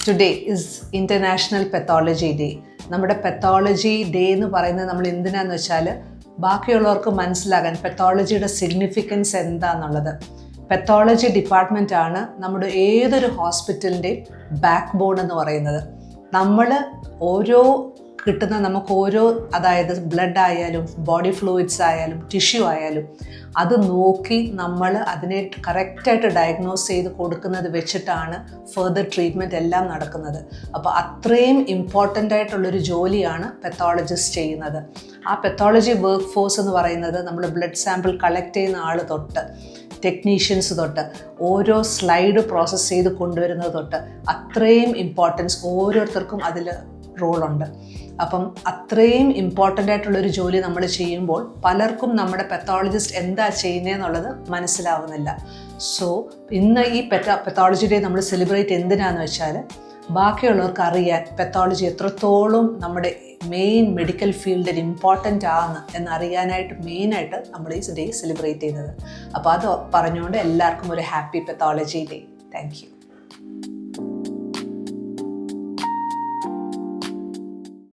Today is international pathology day. നമ്മുടെ pathology day എന്ന് പറയുന്നത് നമ്മൾ എന്തിനാന്ന് വെച്ചാൽ ബാക്കിയുള്ളവർക്ക് മനസ്സിലാകാൻ പെത്തോളജിയുടെ സിഗ്നിഫിക്കൻസ് എന്താണെന്നുള്ളത്. പെത്തോളജി ഡിപ്പാർട്ട്മെൻറ്റാണ് നമ്മുടെ ഏതൊരു ഹോസ്പിറ്റലിൻ്റെയും ബാക്ക് ബോൺ എന്ന് പറയുന്നത്. നമ്മൾ നമുക്ക് ഓരോ അതായത് ബ്ലഡ് ആയാലും ബോഡി ഫ്ലൂയിഡ്സ് ആയാലും ടിഷ്യൂ ആയാലും അത് നോക്കി നമ്മൾ അതിനെ കറക്റ്റായിട്ട് ഡയഗ്നോസ് ചെയ്ത് കൊടുക്കുന്നത് വെച്ചിട്ടാണ് ഫർദർ ട്രീറ്റ്മെൻറ്റ് എല്ലാം നടക്കുന്നത്. അപ്പോൾ അത്രയും ഇമ്പോർട്ടൻ്റ് ആയിട്ടുള്ളൊരു ജോലിയാണ് പെത്തോളജിസ്റ്റ് ചെയ്യുന്നത്. ആ പെത്തോളജി വർക്ക് ഫോഴ്സ് എന്ന് പറയുന്നത് നമ്മൾ ബ്ലഡ് സാമ്പിൾ കളക്ട് ചെയ്യുന്ന ആൾ തൊട്ട് ടെക്നീഷ്യൻസ് തൊട്ട് ഓരോ സ്ലൈഡ് പ്രോസസ്സ് ചെയ്ത് കൊണ്ടുവരുന്നത് തൊട്ട് അത്രയും ഇമ്പോർട്ടൻസ് ഓരോരുത്തർക്കും അതിൽ റോളുണ്ട്. അപ്പം അത്രയും ഇമ്പോർട്ടൻ്റ് ആയിട്ടുള്ളൊരു ജോലി നമ്മൾ ചെയ്യുമ്പോൾ പലർക്കും നമ്മുടെ പെത്തോളജിസ്റ്റ് എന്താ ചെയ്യുന്നതെന്നുള്ളത് മനസ്സിലാവുന്നില്ല. സോ ഇന്ന് ഈ പെത്തോളജി ഡേ നമ്മൾ സെലിബ്രേറ്റ് എന്തിനാന്ന് വെച്ചാൽ ബാക്കിയുള്ളവർക്ക് അറിയാൻ പെത്തോളജി എത്രത്തോളം നമ്മുടെ മെയിൻ മെഡിക്കൽ ഫീൽഡിൽ ഇമ്പോർട്ടൻ്റ് ആണ് എന്നറിയാനായിട്ട് മെയിനായിട്ട് നമ്മൾ ഈ ഡേ സെലിബ്രേറ്റ് ചെയ്യുന്നത്. അപ്പോൾ അത് പറഞ്ഞുകൊണ്ട് എല്ലാവർക്കും ഒരു happy pathology day. Thank you.